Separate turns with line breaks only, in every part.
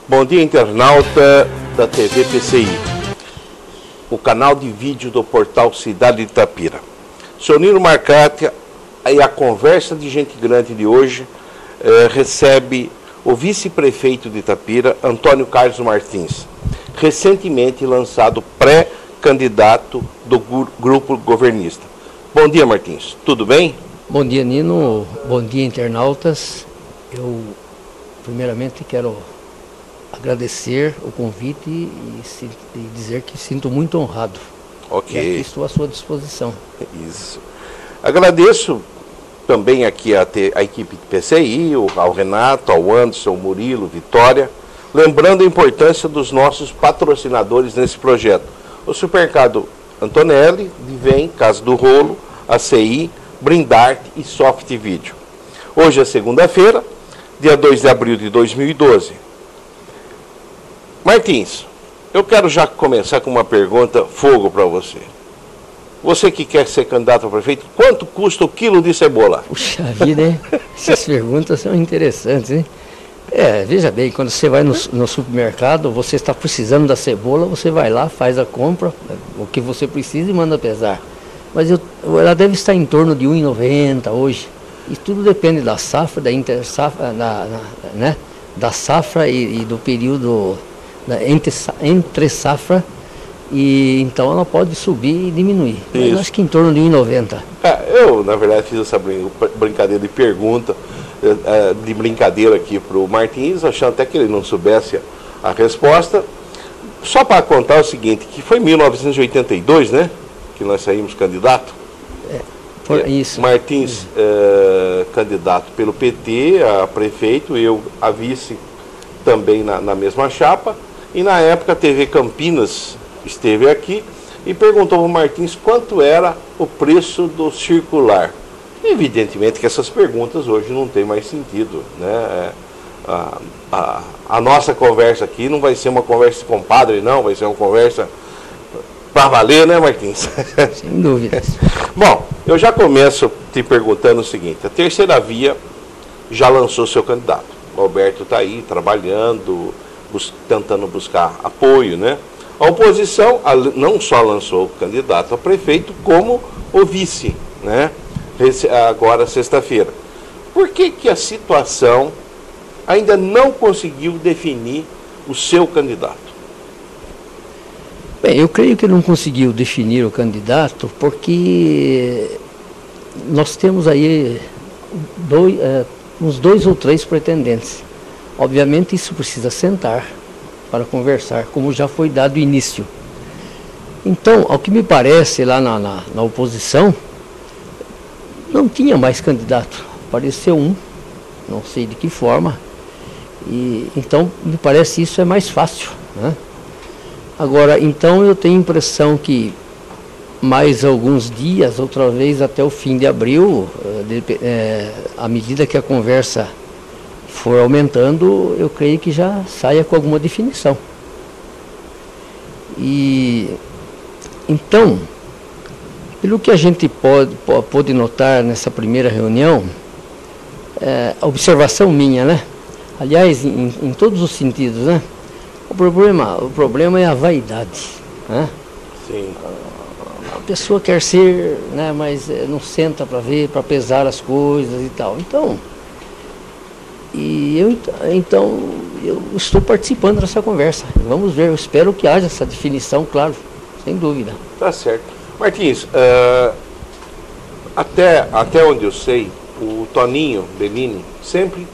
Bom dia, internauta da TV PCI, o canal de vídeo do portal Cidade de Itapira. Sou Nino Marcati e a conversa de gente grande de hoje recebe o vice-prefeito de Itapira, Antônio Carlos Martins, recentemente lançado pré-candidato do grupo governista. Bom dia, Martins. Tudo bem?
Bom dia, Nino. Bom dia, internautas. Eu, primeiramente, quero agradecer o convite e dizer que sinto muito honrado.
Ok.
E aqui estou à sua disposição.
Isso. Agradeço também aqui a equipe de PCI, ao Renato, ao Anderson, ao Murilo, Vitória, lembrando a importância dos nossos patrocinadores nesse projeto. O Supermercado Antonelli, Vivem, Casa do Rolo, ACI, Brindarte e Soft Video. Hoje é segunda-feira, dia 2 de abril de 2012. Martins, eu quero já começar com uma pergunta fogo para você. Você que quer ser candidato a prefeito, quanto custa o quilo de cebola?
Puxa vida, hein? Essas perguntas são interessantes, hein? Veja bem, quando você vai no supermercado, você está precisando da cebola, você vai lá, faz a compra, o que você precisa e manda pesar. Mas ela deve estar em torno de R$ 1,90 hoje. E tudo depende da safra, da intersafra, da safra e do período entre safra. E então ela pode subir e diminuir. Mas eu acho que em torno de R$ 1,90.
Eu, na verdade, fiz essa brincadeira de pergunta, de brincadeira aqui para o Martins, achando até que ele não soubesse a resposta. Só para contar o seguinte, que foi em 1982, né? Que nós saímos candidato.
Isso.
Martins, candidato pelo PT a prefeito, eu a vice também na mesma chapa. E na época a TV Campinas esteve aqui e perguntou ao Martins quanto era o preço do circular. Evidentemente que essas perguntas hoje não têm mais sentido, né? A nossa conversa aqui não vai ser uma conversa de compadre, não, vai ser uma conversa para valer, né, Martins?
Sem dúvidas.
Bom, eu já começo te perguntando o seguinte: a Terceira Via já lançou seu candidato. O Alberto está aí trabalhando, tentando buscar apoio, né? A oposição não só lançou o candidato a prefeito, como o vice, né? Agora, sexta-feira. Por que a situação ainda não conseguiu definir o seu candidato?
Bem, eu creio que não conseguiu definir o candidato porque nós temos aí uns 2 ou 3 pretendentes. Obviamente isso precisa sentar para conversar, como já foi dado início. Então, ao que me parece, lá na oposição, não tinha mais candidato. Apareceu um, não sei de que forma, e então me parece isso é mais fácil, né? Agora, então eu tenho a impressão que mais alguns dias, outra vez até o fim de abril, à medida que a conversa for aumentando, eu creio que já saia com alguma definição. E então, pelo que a gente pode notar nessa primeira reunião, a observação minha, né? Aliás, em todos os sentidos, né? O problema é a vaidade, né?
Sim.
A pessoa quer ser, né, mas não senta para ver, para pesar as coisas e tal. Então, eu estou participando dessa conversa. Vamos ver, eu espero que haja essa definição, claro, sem dúvida.
Tá certo. Martins, até onde eu sei, o Toninho Bellini sempre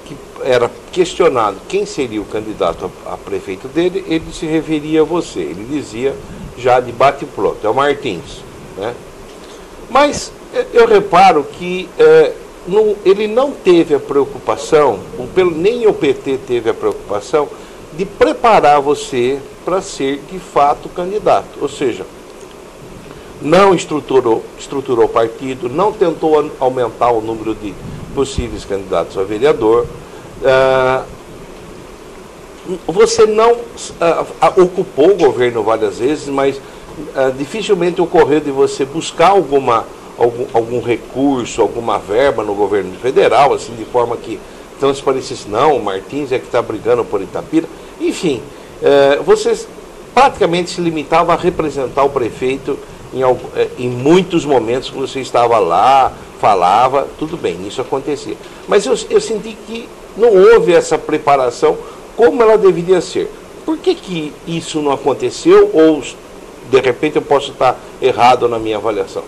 que era questionado quem seria o candidato a prefeito dele, ele se referia a você. Ele dizia já de bate-pronto, é o Martins, né? Mas eu reparo que ele não teve a preocupação, nem o PT teve a preocupação de preparar você para ser de fato candidato. Ou seja, não estruturou o partido, não tentou aumentar o número de possíveis candidatos a vereador. Você não ocupou o governo várias vezes, mas dificilmente ocorreu de você buscar algum recurso, alguma verba no governo federal, assim, de forma que Então se parecesse, não, o Martins é que está brigando por Itapira. Enfim, vocês praticamente se limitavam a representar o prefeito em muitos momentos que você estava lá, falava, tudo bem, isso acontecia. Mas eu senti que não houve essa preparação como ela deveria ser. Por que isso não aconteceu? Ou, de repente, eu posso estar errado na minha avaliação?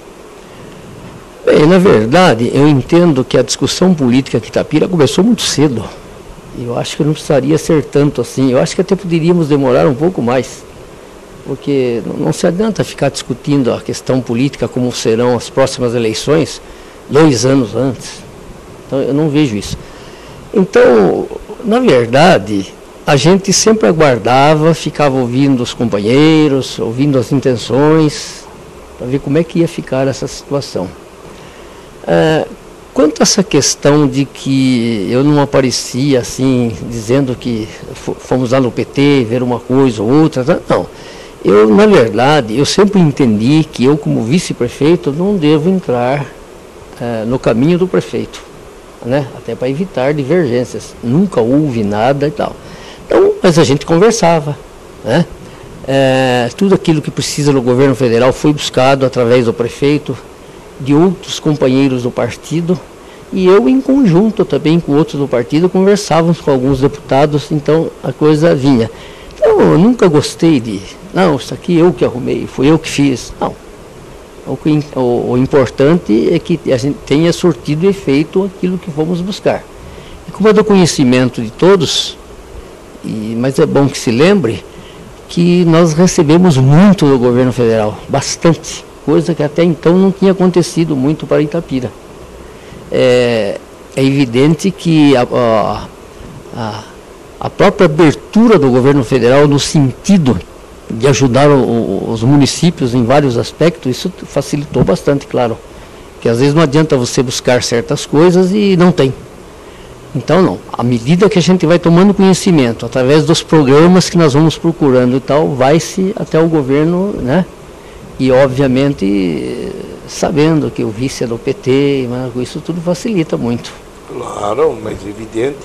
Bem, na verdade, eu entendo que a discussão política aqui em Itapira começou muito cedo. Eu acho que não precisaria ser tanto assim. Eu acho que até poderíamos demorar um pouco mais. Porque não se adianta ficar discutindo a questão política, como serão as próximas eleições, 2 anos antes. Então, eu não vejo isso. Então, na verdade, a gente sempre aguardava, ficava ouvindo os companheiros, ouvindo as intenções, para ver como é que ia ficar essa situação. Quanto a essa questão de que eu não aparecia assim, dizendo que fomos lá no PT ver uma coisa ou outra, não. Eu, na verdade, eu sempre entendi que eu, como vice-prefeito, não devo entrar no caminho do prefeito, né? Até para evitar divergências. Nunca houve nada e tal. Então, mas a gente conversava, né? Tudo aquilo que precisa no governo federal foi buscado através do prefeito, de outros companheiros do partido, e eu em conjunto também com outros do partido conversávamos com alguns deputados, então a coisa vinha. Então eu nunca gostei de, não, isso aqui eu que arrumei, fui eu que fiz, não. O importante é que a gente tenha surtido efeito aquilo que fomos buscar. E como é do conhecimento de todos, mas é bom que se lembre que nós recebemos muito do governo federal, bastante, coisa que até então não tinha acontecido muito para Itapira. É evidente que a própria abertura do governo federal no sentido de ajudar os municípios em vários aspectos, isso facilitou bastante, claro. Que às vezes não adianta você buscar certas coisas e não tem. Então não, à medida que a gente vai tomando conhecimento, através dos programas que nós vamos procurando e tal, vai-se até o governo, né? E obviamente sabendo que o vice é do PT, mas isso tudo facilita muito.
Claro, mas evidente.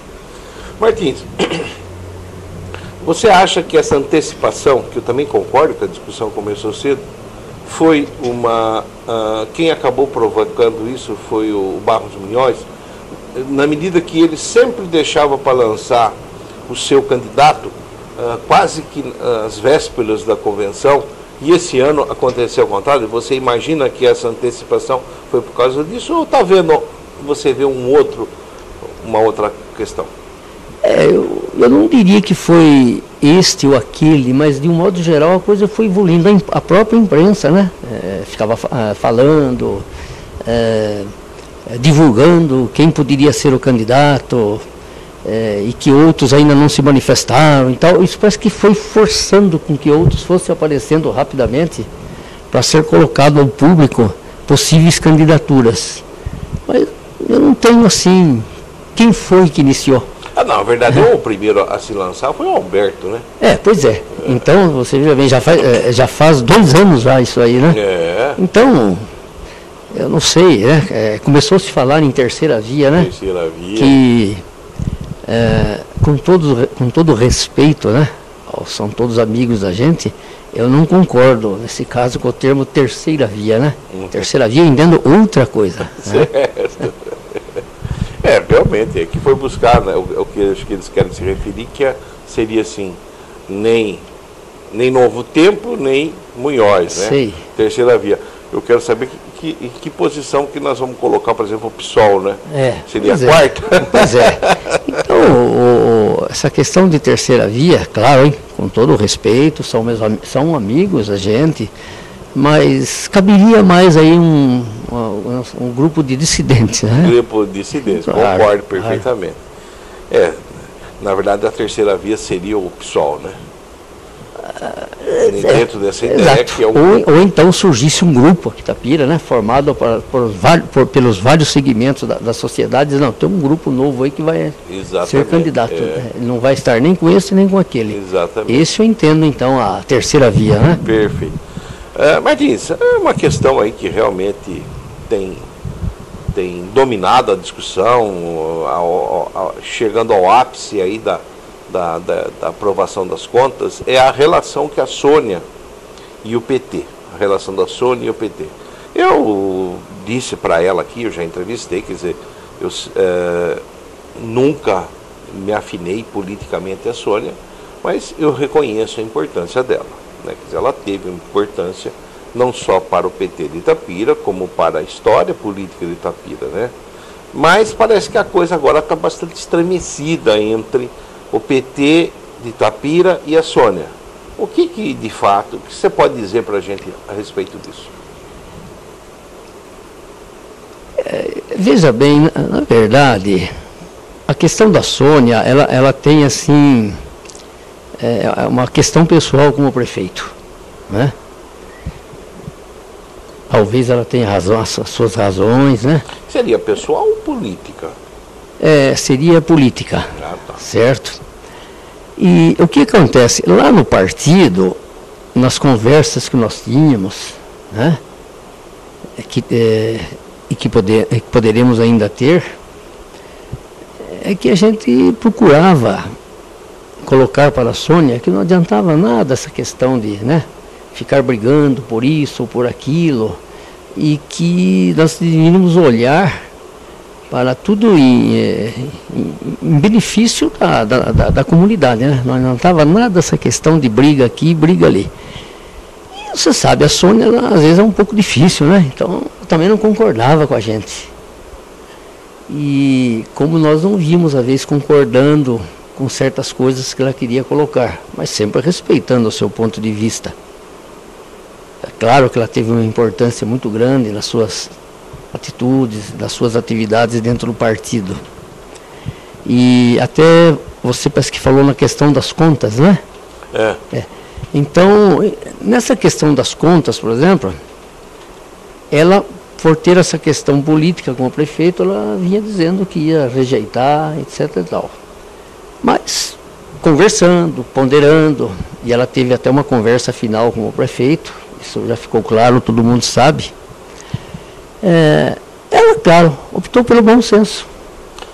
Martins, você acha que essa antecipação, que eu também concordo que a discussão começou cedo, foi quem acabou provocando isso foi o Barros Munhoz, na medida que ele sempre deixava para lançar o seu candidato quase que às vésperas da convenção, e esse ano aconteceu ao contrário? Você imagina que essa antecipação foi por causa disso, ou você vê uma outra questão?
Eu não diria que foi este ou aquele, mas de um modo geral a coisa foi evoluindo. A própria imprensa, né? Ficava falando, divulgando quem poderia ser o candidato, e que outros ainda não se manifestaram e tal. Isso parece que foi forçando com que outros fossem aparecendo rapidamente para ser colocado ao público possíveis candidaturas. Mas eu não tenho assim, quem foi que iniciou?
Na verdade, o primeiro a se lançar foi o Alberto, né?
Pois é. Então, você veja bem, já faz 2 anos já isso aí, né? Então, eu não sei, né? Começou a se falar em terceira via, né?
Terceira via.
Que, com todo respeito, né? São todos amigos da gente, eu não concordo, nesse caso, com o termo terceira via, né? Terceira via, eu entendo outra coisa.
Certo. Né? Realmente, é que foi buscar, né, o que acho que eles querem se referir, que seria assim, nem Novo Tempo, nem Munhoz, né?
Sei.
Terceira via. Eu quero saber em que posição que nós vamos colocar, por exemplo, o PSOL, né? Seria a quarta?
Pois é. Então, essa questão de terceira via, claro, hein, com todo o respeito, são amigos da gente, mas caberia mais aí um grupo de dissidentes, né?
Grupo de dissidentes, claro, concordo perfeitamente. Na verdade, a terceira via seria o PSOL, né? Dentro dessa ideia que é
ou então surgisse um grupo aqui em Itapira, né, formado pelos vários segmentos da sociedade, não, tem um grupo novo aí que vai ser candidato. Ele não vai estar nem com esse nem com aquele.
Exatamente.
Esse eu entendo, então, a terceira via, né?
Perfeito. Martins, é uma questão aí que realmente tem tem dominado a discussão, chegando ao ápice aí da aprovação das contas, é a relação que a Sônia e o PT, a relação da Sônia e o PT. Eu disse para ela aqui, eu já entrevistei, quer dizer, eu nunca me afinei politicamente a Sônia, mas eu reconheço a importância dela, né? Quer dizer, ela teve uma importância não só para o PT de Itapira, como para a história política de Itapira, né? Mas parece que a coisa agora está bastante estremecida entre o PT de Itapira e a Sônia. O que de fato, o que você pode dizer para a gente a respeito disso?
Veja bem, na verdade, a questão da Sônia, ela tem assim, uma questão pessoal como prefeito, né? Talvez ela tenha razão, as suas razões, né?
Seria pessoal ou política?
Seria política,
Tá.
certo? E o que acontece? Lá no partido, nas conversas que nós tínhamos, né? E que poderemos ainda ter, é que a gente procurava colocar para a Sônia que não adiantava nada essa questão de, né, ficar brigando por isso ou por aquilo, e que nós deveríamos olhar para tudo em benefício da comunidade, né? Não adiantava nada essa questão de briga aqui e briga ali. E você sabe, a Sônia às vezes é um pouco difícil, né? Então também não concordava com a gente. E como nós não vimos às vezes concordando com certas coisas que ela queria colocar, mas sempre respeitando o seu ponto de vista. É claro que ela teve uma importância muito grande nas suas atitudes, nas suas atividades dentro do partido. E até você parece que falou na questão das contas, né? Então, nessa questão das contas, por exemplo, ela, por ter essa questão política como prefeito, ela vinha dizendo que ia rejeitar, etc. e tal. Mas, conversando, ponderando, e ela teve até uma conversa final com o prefeito, isso já ficou claro, todo mundo sabe. Ela, claro, optou pelo bom senso.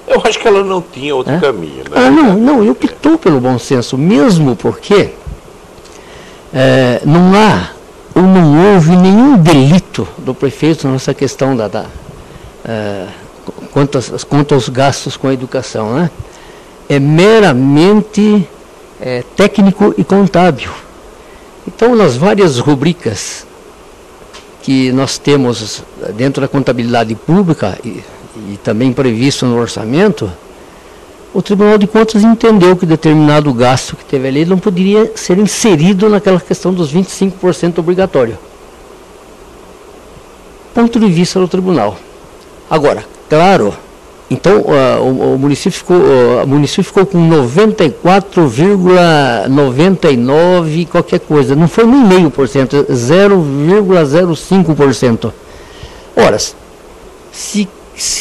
Eu acho que ela não tinha outro caminho, né?
Não, optou pelo bom senso, mesmo porque não houve nenhum delito do prefeito nessa questão quanto aos gastos com a educação, né? É meramente técnico e contábil. Então, nas várias rubricas que nós temos dentro da contabilidade pública e também previsto no orçamento, o Tribunal de Contas entendeu que determinado gasto que teve ali não poderia ser inserido naquela questão dos 25% obrigatório. Ponto de vista do Tribunal. Agora, claro, então o município ficou com 94,99 qualquer coisa, não foi nem 0,5%, 0,05%. Ora, se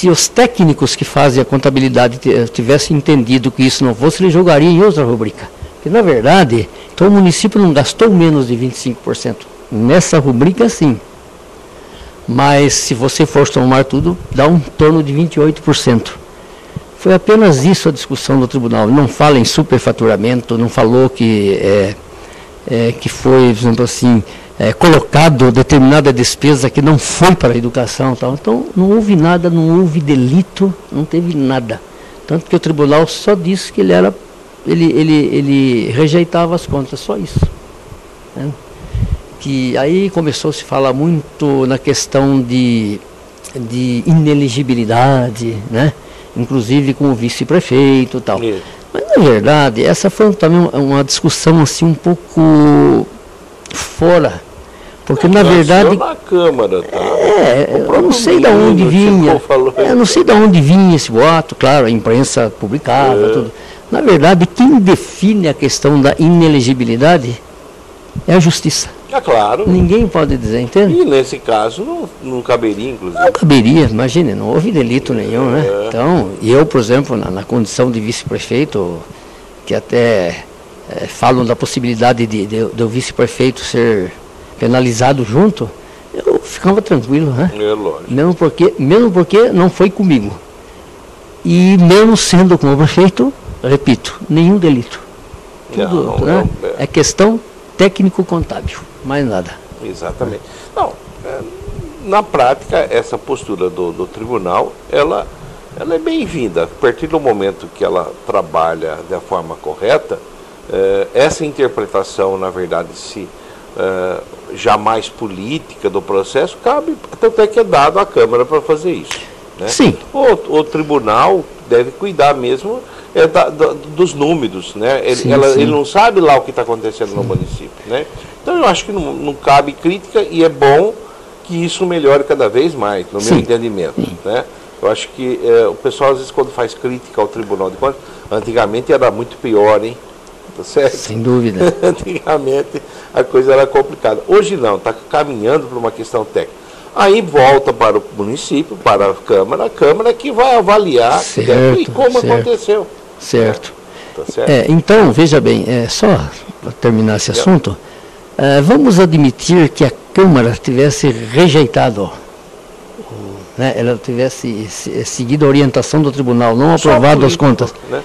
os técnicos que fazem a contabilidade tivessem entendido que isso não fosse, ele jogaria em outra rubrica. Porque, na verdade, então o município não gastou menos de 25%. Nessa rubrica, sim. Mas, se você for somar tudo, dá um torno de 28%. Foi apenas isso a discussão do tribunal. Não fala em superfaturamento, não falou que foi, por exemplo assim, colocado determinada despesa que não foi para a educação. Tal. Então, não houve nada, não houve delito, não teve nada. Tanto que o tribunal só disse que ele rejeitava as contas, só isso. Né? Que aí começou a se falar muito na questão de inelegibilidade, né? Inclusive com o vice-prefeito e tal. Isso. Mas, na verdade, essa foi também uma discussão assim um pouco fora. Porque, na verdade...
na Câmara, tá?
Eu não sei de onde vinha. Eu não sei de onde vinha esse boato, claro, a imprensa publicava, tudo. Na verdade, quem define a questão da inelegibilidade é a justiça.
Claro.
Ninguém pode dizer, entende?
E nesse caso não caberia, inclusive. Não
caberia, imagine, não houve delito nenhum, né? Então, eu, por exemplo, na condição de vice-prefeito, que até falam da possibilidade do vice-prefeito ser penalizado junto, eu ficava tranquilo, né?
É lógico.
Mesmo porque não foi comigo. E mesmo sendo como prefeito, repito, nenhum delito. Tudo,
Não,
né?
não,
É questão técnico-contábil, mais nada.
Exatamente. Não, na prática, essa postura do tribunal, ela é bem-vinda. A partir do momento que ela trabalha da forma correta, essa interpretação, na verdade, jamais política do processo, cabe, tanto é que é dado à Câmara para fazer isso. Né?
Sim.
O tribunal deve cuidar mesmo dos números, né?
Sim.
Ele não sabe lá o que está acontecendo no município, né? Então eu acho que não cabe crítica e é bom que isso melhore cada vez mais, no meu entendimento, né? Eu acho que o pessoal às vezes quando faz crítica ao Tribunal de Contas, antigamente era muito pior, hein? Tá certo?
Sem dúvida.
Antigamente a coisa era complicada. Hoje não, está caminhando para uma questão técnica. Aí volta para o município, para a Câmara que vai avaliar e como aconteceu.
Certo.
Tá certo?
Então, veja bem, só para terminar esse assunto, vamos admitir que a Câmara tivesse rejeitado, né, ela tivesse seguido a orientação do tribunal, não aprovado as contas. Né?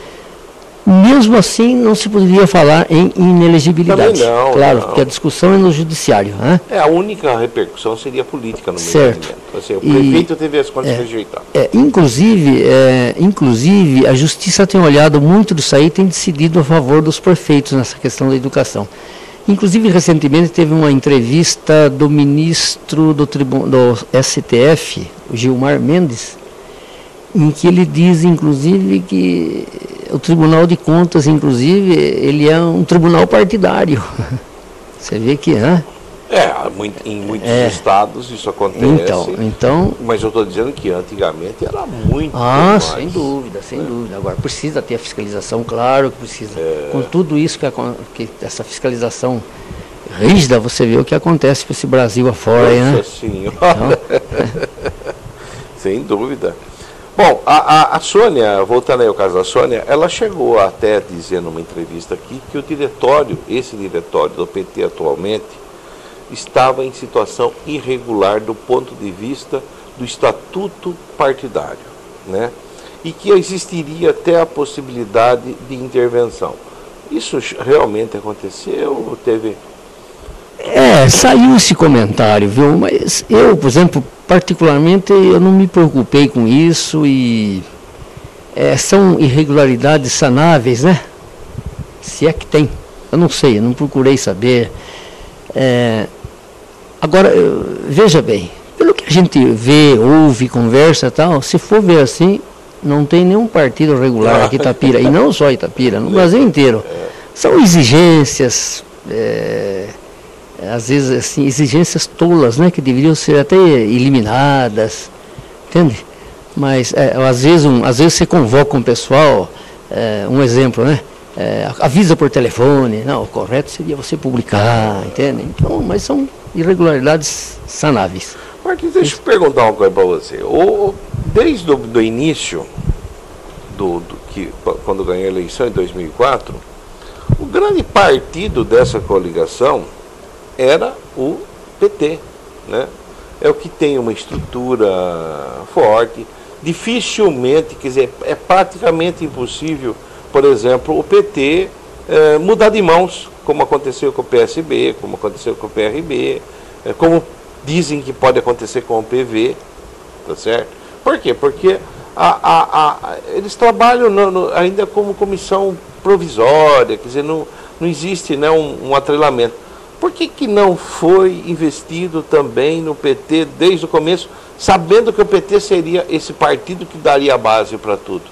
Mesmo assim, não se poderia falar em inelegibilidade.
Não,
claro,
não.
Porque a discussão é no judiciário. Né?
A única repercussão seria política no meu
certo.
Assim, o prefeito teve as contas rejeitadas.
Inclusive, a justiça tem olhado muito disso aí e tem decidido a favor dos prefeitos nessa questão da educação. Inclusive, recentemente teve uma entrevista do ministro do STF, o Gilmar Mendes, em que ele diz, inclusive, que o Tribunal de Contas, inclusive, ele é um tribunal partidário. Você vê que, né?
Em muitos estados isso acontece.
Então,
mas eu estou dizendo que antigamente era muito
mais. Sem dúvida. Agora, precisa ter a fiscalização, claro que precisa. Com tudo isso que essa fiscalização rígida, você vê o que acontece para esse Brasil afora. Nossa, né?
Senhora. Sem dúvida. Bom, a Sônia, voltando aí ao caso da Sônia, ela chegou até dizer numa entrevista aqui que esse diretório do PT atualmente, estava em situação irregular do ponto de vista do estatuto partidário, né? E que existiria até a possibilidade de intervenção. Isso realmente aconteceu? Teve...
Saiu esse comentário, viu? Mas eu, por exemplo, particularmente, eu não me preocupei com isso e são irregularidades sanáveis, né? Se é que tem. Eu não sei, eu não procurei saber. Agora, veja bem, pelo que a gente vê, ouve, conversa e tal, se for ver assim, não tem nenhum partido regular aqui em Itapira, e não só Itapira, no Brasil inteiro. São exigências, às vezes assim, exigências tolas, né, que deveriam ser até eliminadas, entende? Mas às vezes você convoca um pessoal, um exemplo, né? Avisa por telefone, não, o correto seria você publicar, entende? Então, mas são irregularidades sanáveis.
Martins, deixa eu perguntar uma coisa para você. Desde o início, quando ganhou a eleição em 2004, o grande partido dessa coligação era o PT, né? É o que tem uma estrutura forte, dificilmente, quer dizer, é praticamente impossível, por exemplo, o PT mudar de mãos, como aconteceu com o PSB, como aconteceu com o PRB, como dizem que pode acontecer com o PV, tá certo? Por quê? Porque eles trabalham ainda como comissão provisória, quer dizer, não existe, né, um atrelamento. Por que não foi investido também no PT desde o começo, sabendo que o PT seria esse partido que daria a base para tudo?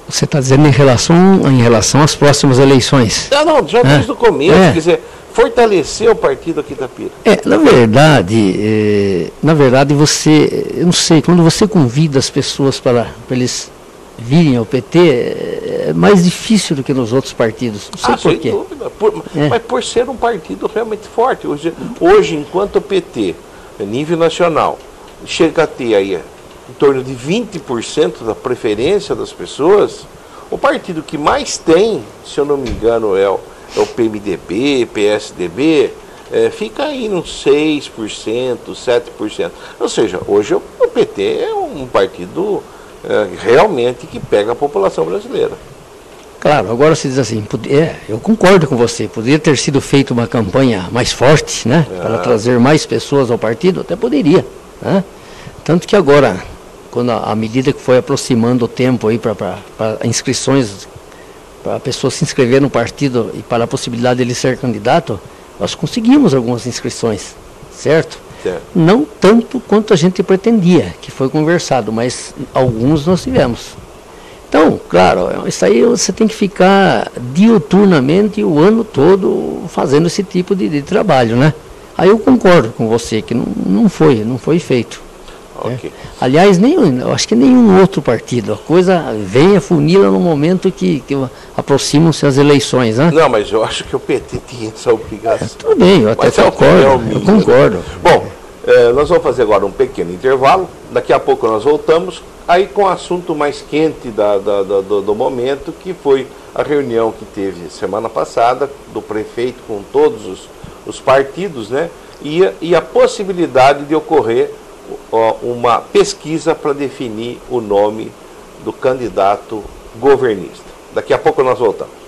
Você está dizendo em relação às próximas eleições?
Não, já desde o começo, quer dizer, fortalecer o partido aqui da Pira.
Na verdade você, eu não sei, quando você convida as pessoas para eles virem ao PT, é mais difícil do que nos outros partidos. Não sei por quê.
Sem dúvida. Mas por ser um partido realmente forte. Hoje, enquanto o PT, a nível nacional, chega a ter aí em torno de 20% da preferência das pessoas, o partido que mais tem, se eu não me engano, é o PMDB, PSDB, fica aí nos 6%, 7%. Ou seja, hoje o PT é um partido realmente que pega a população brasileira.
Claro, agora se diz assim, eu concordo com você, poderia ter sido feita uma campanha mais forte, né, para trazer mais pessoas ao partido, até poderia, né? Tanto que agora, quando à medida que foi aproximando o tempo aí para inscrições, para a pessoa se inscrever no partido e para a possibilidade de ele ser candidato, nós conseguimos algumas inscrições, certo?
Certo.
Não tanto quanto a gente pretendia, que foi conversado, mas alguns nós tivemos. Então, claro, isso aí você tem que ficar diuturnamente o ano todo fazendo esse tipo de trabalho, né? Aí eu concordo com você que não foi feito.
Okay.
Aliás, eu acho que nenhum outro partido. A coisa vem a funila no momento que aproximam-se as eleições, né?
Não, mas eu acho que o PT tinha essa obrigação.
Tudo bem, eu até concordo. Eu concordo.
Bom, nós vamos fazer agora um pequeno intervalo. Daqui a pouco nós voltamos, aí com o assunto mais quente do momento, que foi a reunião que teve semana passada do prefeito com todos os partidos, né? E a possibilidade de ocorrer uma pesquisa para definir o nome do candidato governista. Daqui a pouco nós voltamos.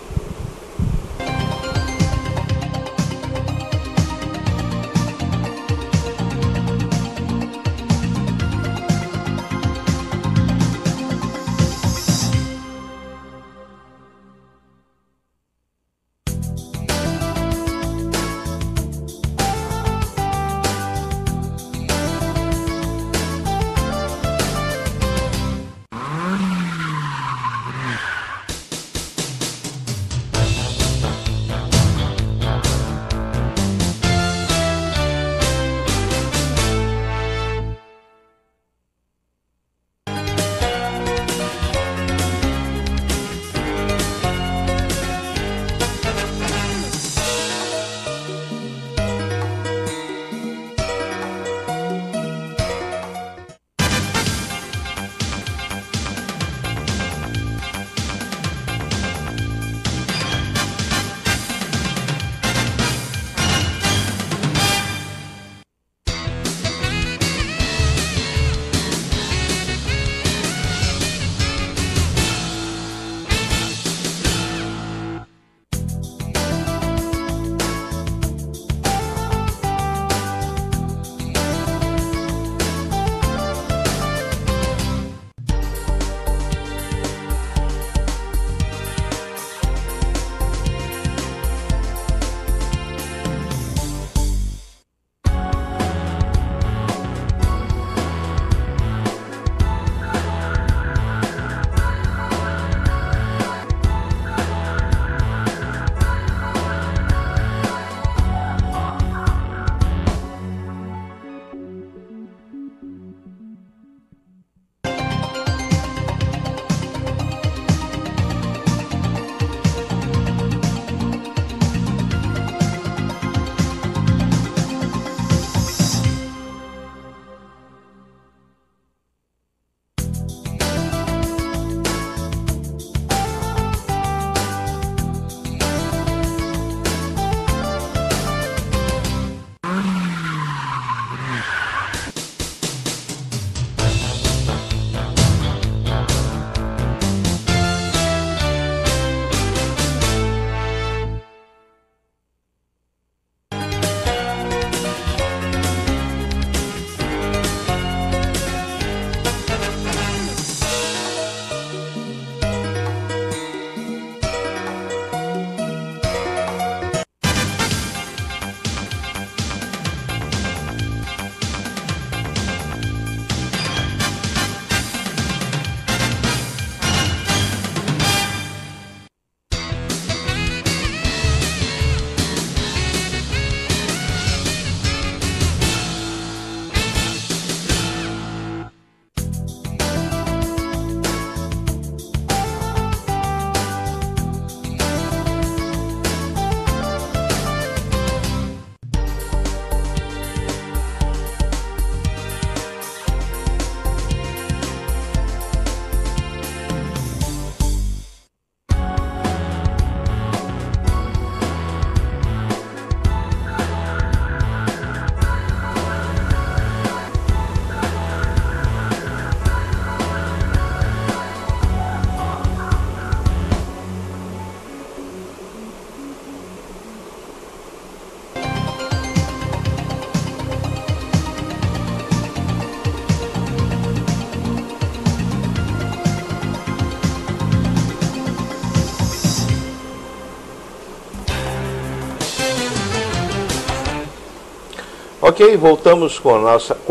Ok, voltamos com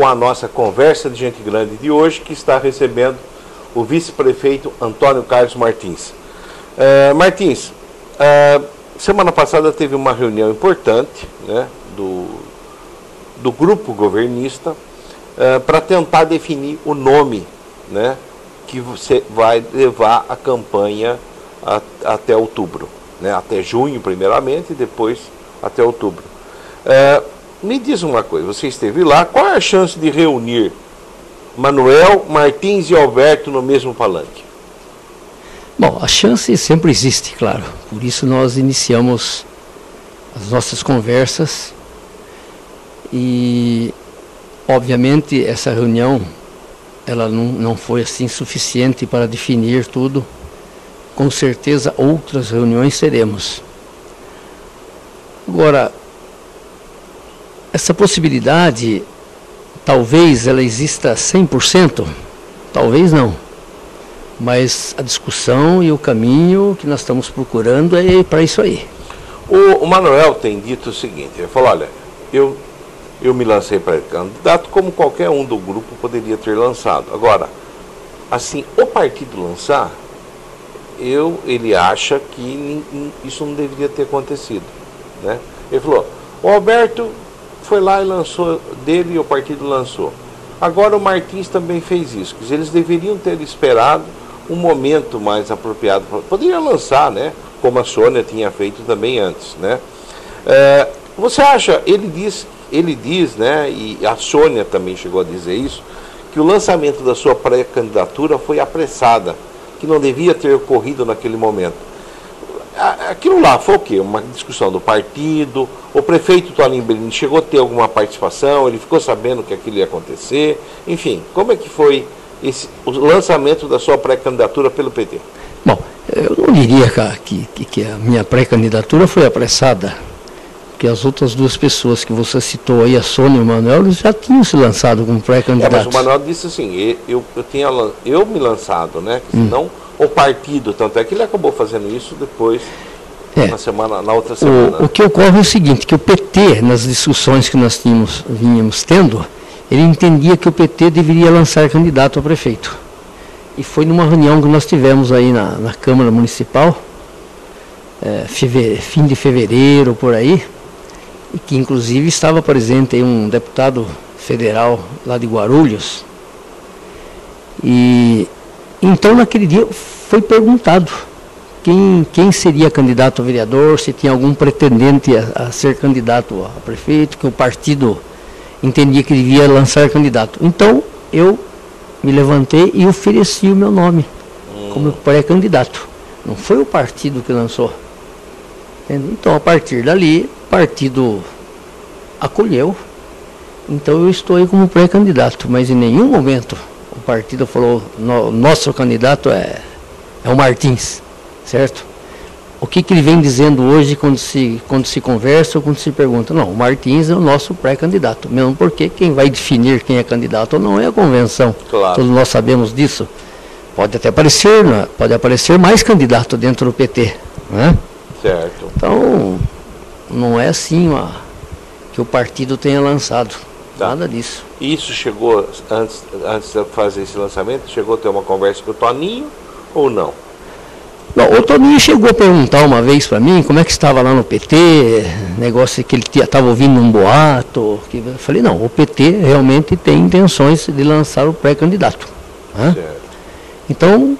a nossa conversa de gente grande de hoje, que está recebendo o vice-prefeito Antônio Carlos Martins. Martins, semana passada teve uma reunião importante, né, do grupo governista para tentar definir o nome, né, que você vai levar a campanha até outubro, né, até junho primeiramente e depois até outubro. Me diz uma coisa, você esteve lá, qual é a chance de reunir Manuel, Martins e Alberto no mesmo palanque?
Bom, a chance sempre existe, claro. Por isso nós iniciamos as nossas conversas e, obviamente, essa reunião ela não foi assim suficiente para definir tudo. Com certeza outras reuniões teremos. Agora, essa possibilidade, talvez ela exista 100%, talvez não. Mas a discussão e o caminho que nós estamos procurando é para isso aí.
O Manuel tem dito o seguinte, ele falou, olha, eu me lancei para candidato como qualquer um do grupo poderia ter lançado. Agora, assim, o partido lançar, ele acha que isso não deveria ter acontecido, né? Ele falou, o Alberto foi lá e lançou dele e o partido lançou. Agora o Martins também fez isso. Quer dizer, eles deveriam ter esperado um momento mais apropriado. Poderia lançar, né? Como a Sônia tinha feito também antes, né? Você acha, ele diz, né? E a Sônia também chegou a dizer isso, que o lançamento da sua pré-candidatura foi apressada, que não devia ter ocorrido naquele momento. Aquilo lá foi o quê? Uma discussão do partido, o prefeito Toninho Bellini chegou a ter alguma participação, ele ficou sabendo que aquilo ia acontecer, enfim, como é que foi o lançamento da sua pré-candidatura pelo PT?
Bom, eu não diria que a minha pré-candidatura foi apressada, porque as outras duas pessoas que você citou aí, a Sônia e o Manuel, eles já tinham se lançado como pré-candidatos.
Mas o Manuel disse assim, eu me lançado, né, que senão o partido, tanto é que ele acabou fazendo isso depois, na outra semana.
O que ocorre é o seguinte, que o PT, nas discussões que nós vínhamos tendo, ele entendia que o PT deveria lançar candidato a prefeito. E foi numa reunião que nós tivemos aí na Câmara Municipal, fim de fevereiro, por aí, e que inclusive estava presente aí um deputado federal lá de Guarulhos. E então naquele dia foi perguntado quem seria candidato a vereador, se tinha algum pretendente a ser candidato a prefeito, que o partido entendia que devia lançar candidato. Então eu me levantei e ofereci o meu nome como pré-candidato. Não foi o partido que lançou. Entendeu? Então a partir dali o partido acolheu. Então eu estou aí como pré-candidato, mas em nenhum momento o partido falou, nosso candidato é o Martins, certo? O que ele vem dizendo hoje quando se conversa ou quando se pergunta? Não, o Martins é o nosso pré-candidato, mesmo porque quem vai definir quem é candidato ou não é a convenção. Claro. Todos nós sabemos disso. Pode até aparecer, né? Pode aparecer mais candidato dentro do PT, né?
Certo.
Então, não é assim que o partido tenha lançado. Nada disso.
Isso chegou, antes de fazer esse lançamento, chegou a ter uma conversa com o Toninho ou não?
Não, o Toninho chegou a perguntar uma vez para mim como é que estava lá no PT, negócio que ele estava ouvindo um boato. Eu falei, não, o PT realmente tem intenções de lançar o pré-candidato. Né? Certo. Então,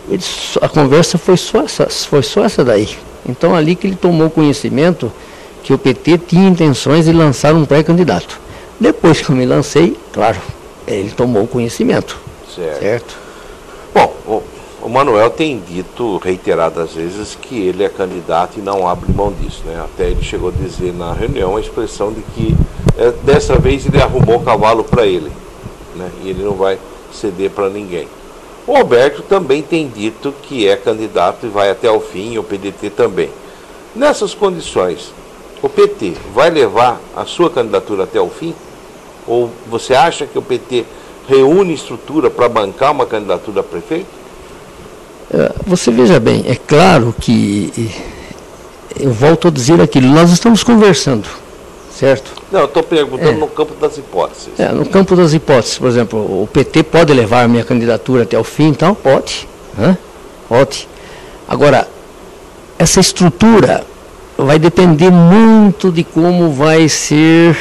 a conversa foi só essa daí. Então, ali que ele tomou conhecimento que o PT tinha intenções de lançar um pré-candidato. Depois que eu me lancei, claro, ele tomou conhecimento. Certo?
Bom, o Manuel tem dito reiteradas vezes que ele é candidato e não abre mão disso, né? Até ele chegou a dizer na reunião a expressão de que dessa vez ele arrumou o cavalo para ele, né? E ele não vai ceder para ninguém. O Alberto também tem dito que é candidato e vai até o fim, e o PDT também. Nessas condições, o PT vai levar a sua candidatura até o fim? Ou você acha que o PT reúne estrutura para bancar uma candidatura a prefeito?
Você veja bem, é claro que, eu volto a dizer aquilo, nós estamos conversando, certo?
Não, eu estou perguntando no campo das hipóteses.
No campo das hipóteses, por exemplo, o PT pode levar a minha candidatura até o fim, então pode, né? Pode. Agora, essa estrutura vai depender muito de como vai ser,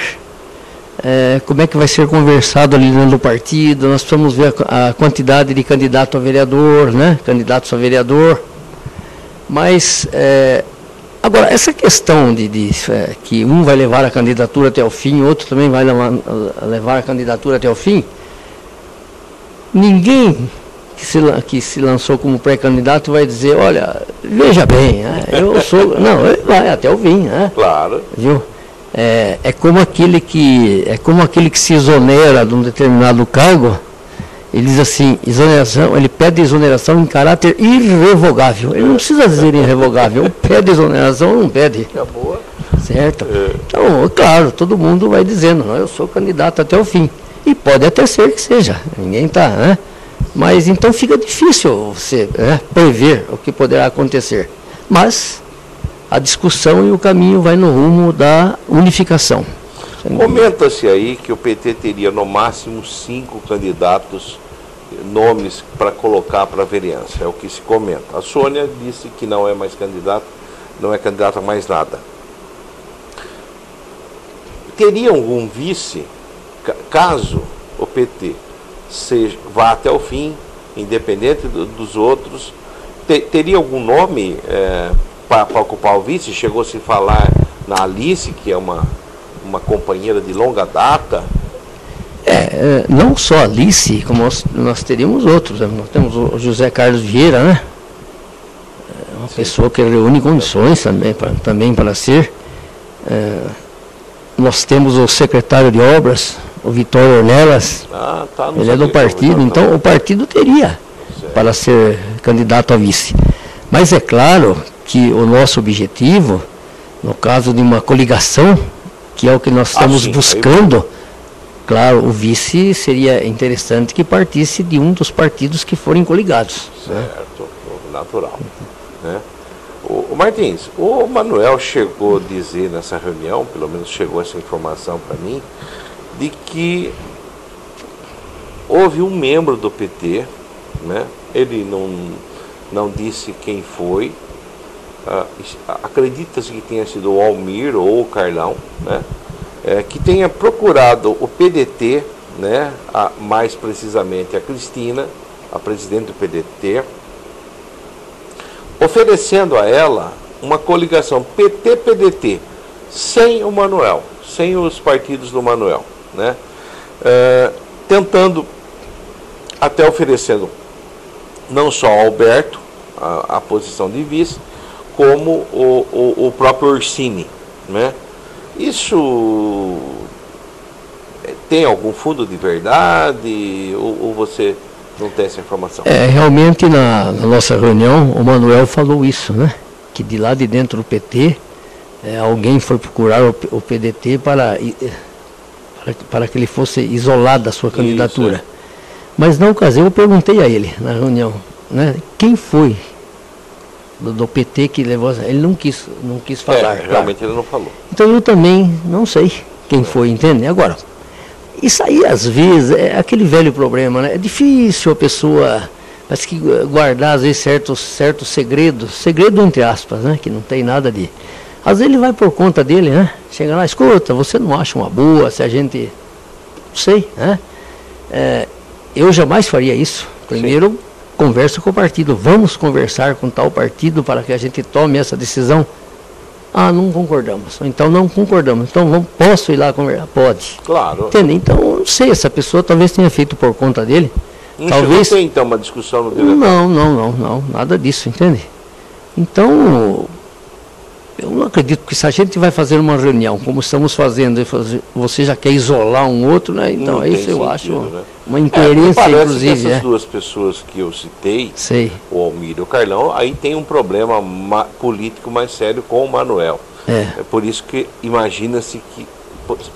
como é que vai ser conversado ali dentro do partido. Nós precisamos ver a quantidade de candidato a vereador, né? Candidatos a vereador. Mas, agora, essa questão de que um vai levar a candidatura até o fim, outro também vai levar a candidatura até o fim, ninguém que se lançou como pré-candidato vai dizer, olha, veja bem, eu sou... Não, ele vai até o fim, né?
Claro.
Viu? É como aquele que se exonera de um determinado cargo, ele diz assim, exoneração, ele pede exoneração em caráter irrevogável. Ele não precisa dizer irrevogável, pede exoneração ou não pede.
Acabou.
Certo? Então, claro, todo mundo vai dizendo, eu sou candidato até o fim. E pode até ser que seja, ninguém está, né? Mas então fica difícil você prever o que poderá acontecer. Mas a discussão e o caminho vai no rumo da unificação.
Comenta-se aí que o PT teria no máximo 5 candidatos, nomes para colocar para a vereança, é o que se comenta. A Sônia disse que não é mais candidata, não é candidata a mais nada. Teria algum vice, caso o PT vá até o fim, independente dos outros, teria algum nome para ocupar o vice? Chegou a se falar na Alice, que é uma companheira de longa data.
Não só a Alice, como nós teríamos outros. Nós temos o José Carlos Vieira, né? Uma pessoa que reúne condições também para ser. Nós temos o secretário de obras, o Vitório Ornelas, ele é do partido, então o partido teria para ser candidato a vice. Mas é claro que o nosso objetivo, no caso de uma coligação, que é o que nós estamos buscando, claro, o vice seria interessante que partisse de um dos partidos que forem coligados.
Certo, natural. Né? O Martins, o Manuel chegou a dizer nessa reunião, pelo menos chegou essa informação para mim, de que houve um membro do PT, né? Ele não disse quem foi, acredita-se que tenha sido o Almir ou o Carlão, né? Que tenha procurado o PDT, né? Mais precisamente a Cristina, a presidente do PDT, oferecendo a ela uma coligação PT-PDT, sem o Manuel, sem os partidos do Manuel, né? Tentando, até oferecendo não só ao Alberto a posição de vice, como o próprio Orsini, né? Isso tem algum fundo de verdade ou você não tem essa informação?
Realmente na nossa reunião o Manuel falou isso, né? Que de lá de dentro do PT alguém foi procurar o PDT para que ele fosse isolado da sua candidatura. Isso, Mas na ocasião eu perguntei a ele na reunião, né? Quem foi do PT que levou... Ele não quis falar.
Realmente ele não falou.
Então eu também não sei quem foi, entende? Agora, isso aí às vezes é aquele velho problema, né? É difícil a pessoa, parece que guardar às vezes certos segredos, segredo entre aspas, né? Que não tem nada de... Às vezes ele vai por conta dele, né? Chega lá, escuta, você não acha uma boa se a gente... Não sei, né? Eu jamais faria isso. Primeiro, converso com o partido. Vamos conversar com tal partido para que a gente tome essa decisão. Não concordamos. Então não concordamos. Então posso ir lá conversar? Pode.
Claro.
Entende? Então, não sei, essa pessoa talvez tenha feito por conta dele.
Talvez tem então uma discussão no diretor?
Não, nada disso, entende? Então, eu não acredito que se a gente vai fazer uma reunião, como estamos fazendo, você já quer isolar um outro, né? Então não isso eu sentido, acho, né? Uma incoerência, inclusive.
Que essas duas pessoas que eu citei, o Almir e o Carlão, aí tem um problema político mais sério com o Manuel. É por isso que imagina-se que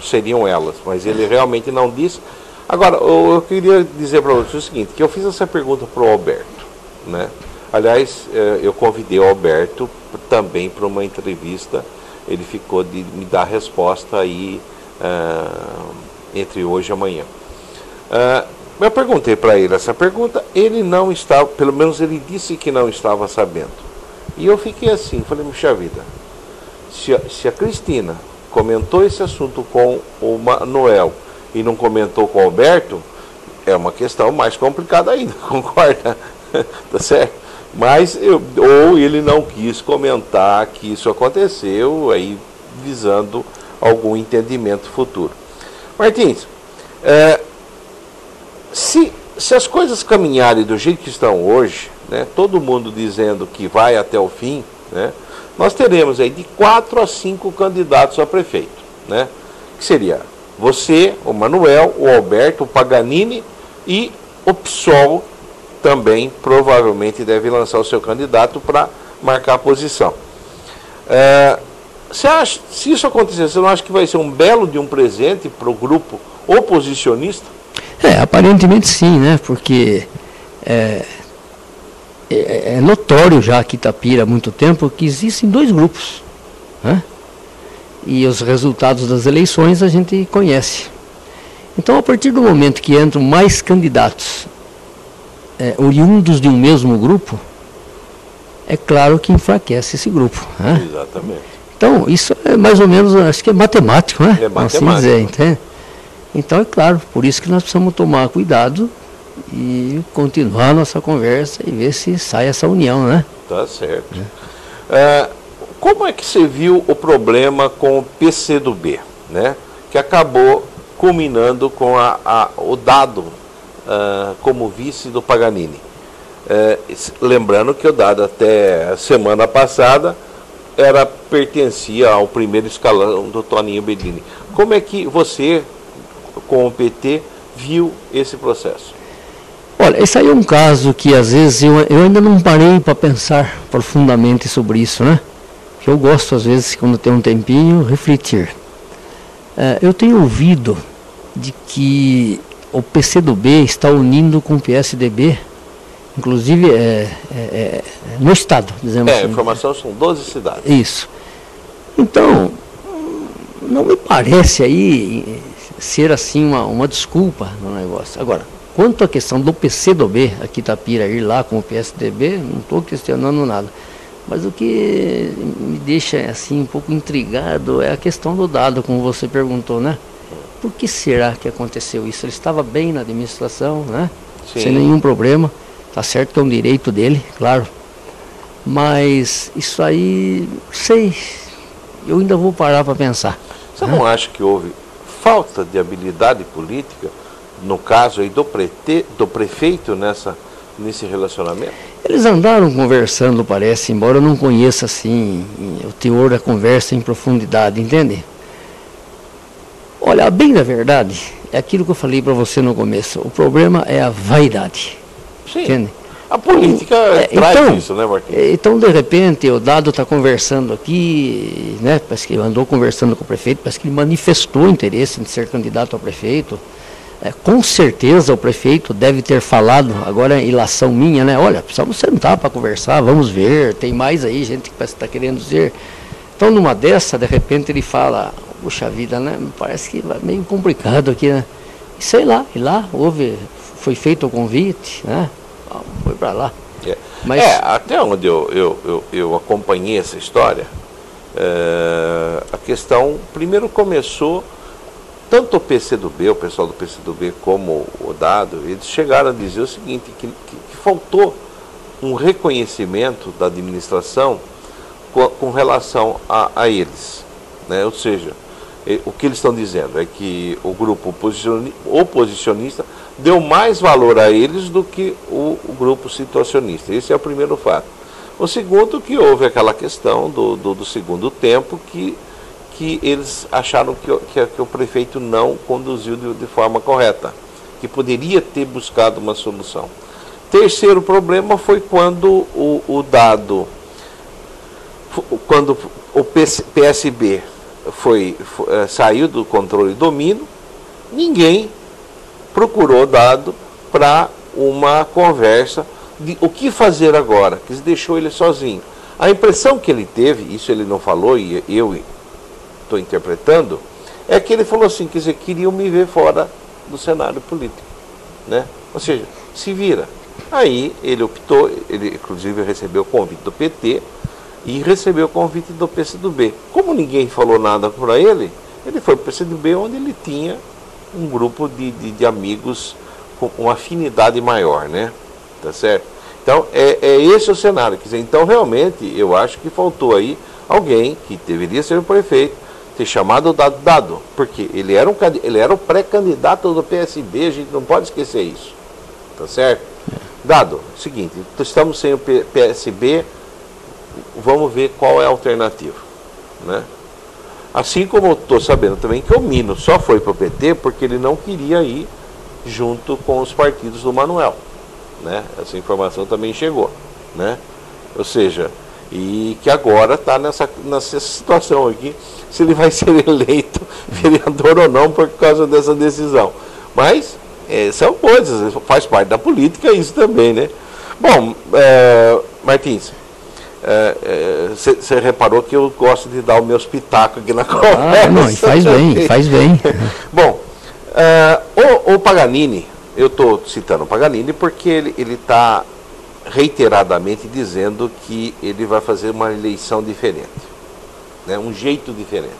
seriam elas, mas ele realmente não disse. Agora, eu queria dizer para você o seguinte, que eu fiz essa pergunta para o Alberto, né? Aliás, eu convidei o Alberto também para uma entrevista ele ficou de me dar resposta aí entre hoje e amanhã. Eu perguntei para ele essa pergunta, ele não estava, pelo menos ele disse que não estava sabendo. E eu fiquei assim, falei, puxa vida, se a Cristina comentou esse assunto com o Manuel e não comentou com o Alberto, é uma questão mais complicada ainda, concorda? Tá certo? Mas, ou ele não quis comentar que isso aconteceu, aí visando algum entendimento futuro. Martins, se as coisas caminharem do jeito que estão hoje, né, todo mundo dizendo que vai até o fim, né, nós teremos aí de 4 a 5 candidatos a prefeito, né, que seria você, o Manuel, o Alberto, o Paganini e o PSOL também provavelmente deve lançar o seu candidato para marcar a posição. Você acha, se isso acontecer, você não acha que vai ser um belo de um presente para o grupo oposicionista?
Aparentemente sim, né? Porque é notório já aqui em Itapira há muito tempo que existem 2 grupos, né? E os resultados das eleições a gente conhece. Então, a partir do momento que entram mais candidatos oriundos de um mesmo grupo, é claro que enfraquece esse grupo, né?
Exatamente.
Então, isso é mais ou menos, acho que é matemático, né?
É matemático.
Assim dizer, entende? Então, é claro, por isso que nós precisamos tomar cuidado e continuar a nossa conversa e ver se sai essa união, né?
Tá certo. Como é que você viu o problema com o PCdoB, né? Que acabou culminando com o Dado como vice do Paganini? Lembrando que o Dado até a semana passada pertencia ao primeiro escalão do Toninho Bellini. Como é que você, com o PT, viu esse processo?
Olha, esse aí é um caso que às vezes eu ainda não parei para pensar profundamente sobre isso, né? Que eu gosto às vezes, quando tem um tempinho, refletir. Eu tenho ouvido de que o PCdoB está unindo com o PSDB, inclusive no estado, dizemos assim.
A informação são 12 cidades.
Isso. Então, não me parece aí ser assim uma desculpa no negócio. Agora, quanto à questão do PCdoB, aqui Itapira, ir lá com o PSDB, não estou questionando nada. Mas o que me deixa assim um pouco intrigado é a questão do Dado, como você perguntou, né? Por que será que aconteceu isso? Ele estava bem na administração, né?
Sim.
Sem nenhum problema. Tá certo que é um direito dele, claro. Mas isso aí, sei, eu ainda vou parar para pensar.
Você não acha que houve falta de habilidade política, no caso aí do prefeito nesse relacionamento?
Eles andaram conversando, parece, embora eu não conheça assim o teor da conversa em profundidade, entende? Olha, bem da verdade, é aquilo que eu falei para você no começo. O problema é a vaidade.
Sim.
Entende?
A política traz isso, né, Marquinhos?
Então, de repente, o Dado está conversando aqui, né? Parece que ele andou conversando com o prefeito, parece que ele manifestou interesse em ser candidato a prefeito. Com certeza o prefeito deve ter falado, agora é ilação minha, né? Olha, precisamos sentar para conversar, vamos ver, tem mais aí gente que está querendo dizer. Então, numa dessa, de repente ele fala, puxa vida, né? Parece que é meio complicado aqui, né? E sei lá, foi feito o convite, né? Foi para lá. Mas
até onde eu acompanhei essa história, a questão primeiro começou, tanto o PCdoB, o pessoal do PCdoB, como o Dado, eles chegaram a dizer o seguinte, que faltou um reconhecimento da administração com relação a eles, né? Ou seja, o que eles estão dizendo é que o grupo oposicionista deu mais valor a eles do que o grupo situacionista. Esse é o primeiro fato. O segundo, que houve aquela questão do segundo tempo, que eles acharam que o prefeito não conduziu de forma correta, que poderia ter buscado uma solução. Terceiro problema foi quando quando o PSB saiu do controle e domínio, ninguém procurou Dado para uma conversa de o que fazer agora, que deixou ele sozinho. A impressão que ele teve, isso ele não falou, e eu estou interpretando, é que ele falou assim, quer dizer, queriam me ver fora do cenário político, né? Ou seja, se vira. Aí ele optou, ele inclusive recebeu o convite do PT e recebeu o convite do PCdoB. Como ninguém falou nada para ele foi para o PCdoB, onde ele tinha um grupo de amigos com uma afinidade maior, né? Tá certo? Então, é esse o cenário. Quer dizer, então, realmente, eu acho que faltou aí alguém que deveria ser o prefeito, ter chamado o Dado, porque ele era o pré-candidato do PSB, a gente não pode esquecer isso. Tá certo? Dado, seguinte, estamos sem o PSB, vamos ver qual é a alternativa, né? Assim como eu estou sabendo também que o Mino só foi para o PT porque ele não queria ir junto com os partidos do Manuel, né? Essa informação também chegou, né? Ou seja, e que agora está nessa situação aqui, se ele vai ser eleito vereador ou não por causa dessa decisão. Mas são coisas, faz parte da política isso também, né? Bom, Martins, você reparou que eu gosto de dar o meu espetáculo aqui na conversa.
Não, e faz bem, faz bem.
Bom, o Paganini, eu estou citando o Paganini porque ele está reiteradamente dizendo que ele vai fazer uma eleição diferente, né, um jeito diferente.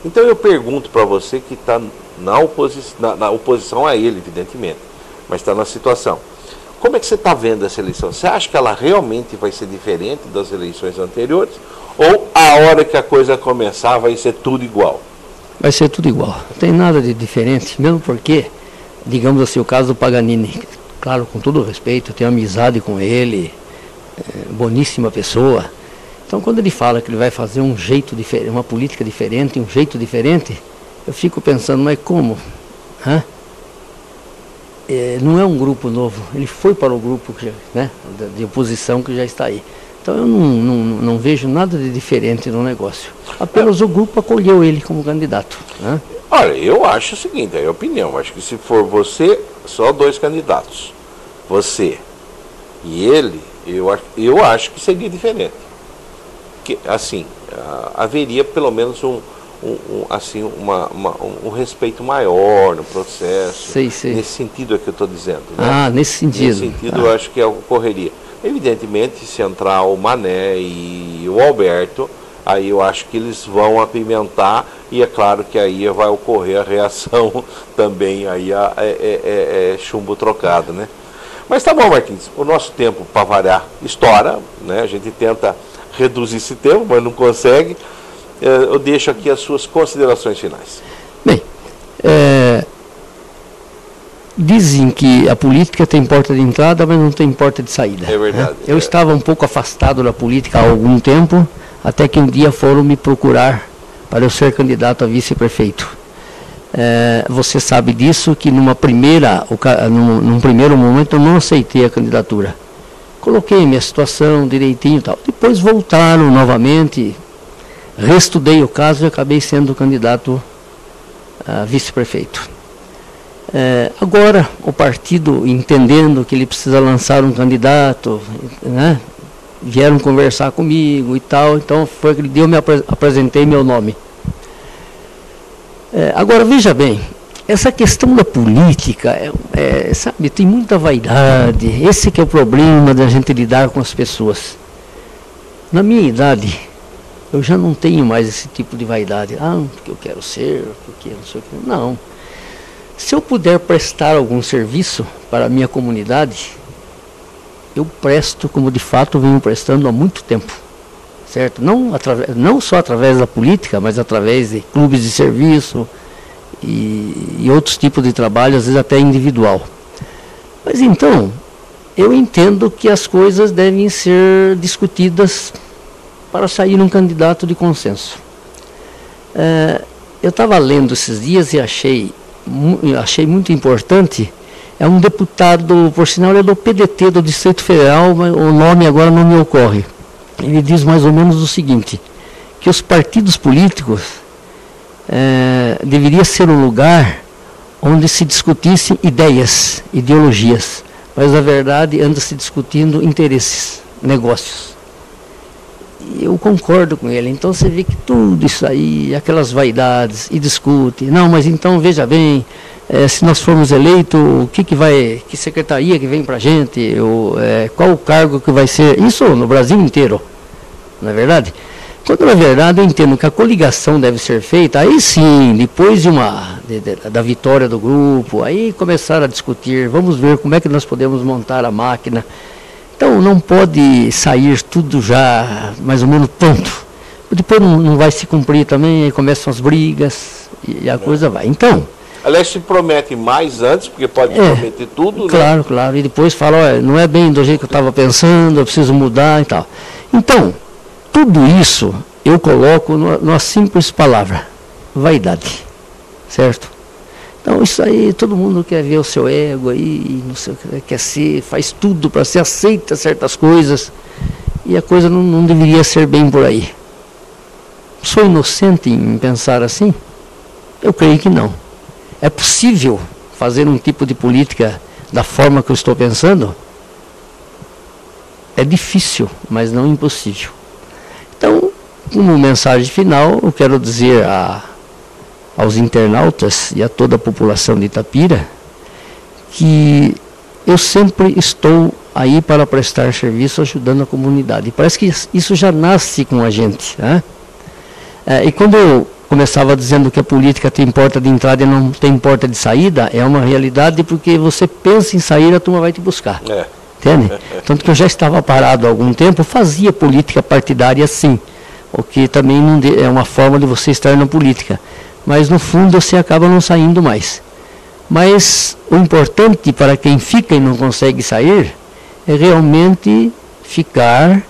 Então eu pergunto para você que está na oposição a ele, evidentemente, mas está na situação. Como é que você está vendo essa eleição? Você acha que ela realmente vai ser diferente das eleições anteriores? Ou a hora que a coisa começar vai ser tudo igual?
Vai ser tudo igual. Não tem nada de diferente, mesmo porque, digamos assim, o caso do Paganini, claro, com todo o respeito, eu tenho amizade com ele, boníssima pessoa. Então, quando ele fala que ele vai fazer um jeito diferente, uma política diferente, um jeito diferente, eu fico pensando, mas como? Não é um grupo novo, ele foi para o grupo de oposição que já está aí. Então eu não vejo nada de diferente no negócio. Apenas o grupo acolheu ele como candidato. Né?
Olha, eu acho o seguinte, é a opinião, acho que se for você, só 2 candidatos, você e ele, eu acho que seria diferente. Que, assim, haveria pelo menos um respeito maior no processo.
Sei.
Nesse sentido é que eu estou dizendo. Né?
Nesse sentido.
Nesse sentido eu acho que ocorreria. Evidentemente, se entrar o Mané e o Alberto, aí eu acho que eles vão apimentar e é claro que aí vai ocorrer a reação também, aí chumbo trocado, né? Mas tá bom, Martins, o nosso tempo, para variar, estoura, né? A gente tenta reduzir esse tempo, mas não consegue. Eu deixo aqui as suas considerações finais.
Bem, dizem que a política tem porta de entrada, mas não tem porta de saída.
É verdade.
Né? Eu estava um pouco afastado da política há algum tempo, até que um dia foram me procurar para eu ser candidato a vice-prefeito. Você sabe disso, que num primeiro momento eu não aceitei a candidatura. Coloquei minha situação direitinho e tal. Depois voltaram novamente, reestudei o caso e acabei sendo candidato a vice-prefeito. Agora, o partido, entendendo que ele precisa lançar um candidato, né, vieram conversar comigo e tal, então foi aquele dia eu me apresentei meu nome. Agora, veja bem, essa questão da política, sabe, tem muita vaidade, esse que é o problema da gente lidar com as pessoas. Na minha idade, eu já não tenho mais esse tipo de vaidade. Porque eu quero ser, porque não sei o que. Não. Se eu puder prestar algum serviço para a minha comunidade, eu presto como de fato venho prestando há muito tempo. Certo? Não só através da política, mas através de clubes de serviço e outros tipos de trabalho, às vezes até individual. Mas então, eu entendo que as coisas devem ser discutidas para sair um candidato de consenso. Eu estava lendo esses dias e achei muito importante, é um deputado, por sinal, é do PDT do Distrito Federal, mas o nome agora não me ocorre. Ele diz mais ou menos o seguinte, que os partidos políticos deveria ser um lugar onde se discutissem ideias, ideologias, mas na verdade anda se discutindo interesses, negócios. eu concordo com ele. Então você vê que tudo isso aí, aquelas vaidades, e discute. Não, mas então veja bem, se nós formos eleitos, que secretaria que vem para a gente, qual o cargo que vai ser, isso no Brasil inteiro, não é verdade? Quando na verdade eu entendo que a coligação deve ser feita, aí sim, depois da vitória do grupo, aí começar a discutir, vamos ver como é que nós podemos montar a máquina. Então não pode sair tudo já mais ou menos pronto. Depois não vai se cumprir também, aí começam as brigas e a coisa vai. Então,
aliás, se promete mais antes, porque pode prometer tudo,
claro,
né?
Claro, e depois fala, olha, não é bem do jeito que eu estava pensando, eu preciso mudar e tal. Então, tudo isso eu coloco numa simples palavra, vaidade, certo? Então isso aí, todo mundo quer ver o seu ego aí, não sei o que quer ser, faz tudo para ser, aceita certas coisas, e a coisa não deveria ser bem por aí. Sou inocente em pensar assim? Eu creio que não. É possível fazer um tipo de política da forma que eu estou pensando? É difícil, mas não impossível. Então, como mensagem final, eu quero dizer aos internautas e a toda a população de Itapira que eu sempre estou aí para prestar serviço ajudando a comunidade. Parece que isso já nasce com a gente, né? E quando eu começava dizendo que a política tem porta de entrada e não tem porta de saída, é uma realidade porque você pensa em sair, a turma vai te buscar. Entende? Tanto que eu já estava parado há algum tempo, fazia política partidária sim, o que também é uma forma de você estar na política. Mas no fundo você acaba não saindo mais. Mas o importante para quem fica e não consegue sair é realmente ficar,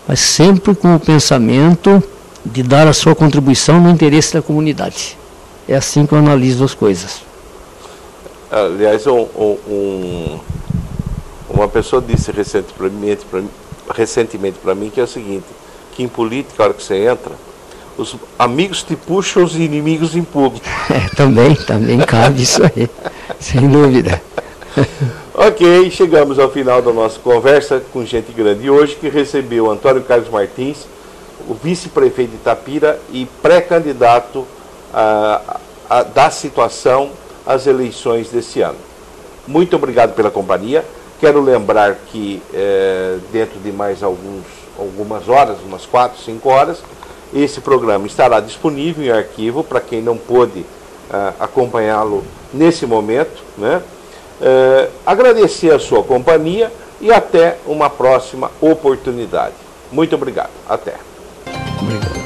mas sempre com o pensamento de dar a sua contribuição no interesse da comunidade. É assim que eu analiso as coisas.
Aliás, uma pessoa disse recentemente para mim que é o seguinte, que em política, a hora que você entra, os amigos te puxam, os inimigos empurram.
Também cabe isso aí, sem dúvida.
Ok, chegamos ao final da nossa conversa com gente grande hoje, que recebeu Antônio Carlos Martins, o vice-prefeito de Itapira e pré-candidato da situação às eleições desse ano. Muito obrigado pela companhia. Quero lembrar que dentro de mais algumas horas, umas 4, 5 horas, esse programa estará disponível em arquivo para quem não pôde acompanhá-lo nesse momento, né? Agradecer a sua companhia e até uma próxima oportunidade. Muito obrigado. Até.
Obrigado.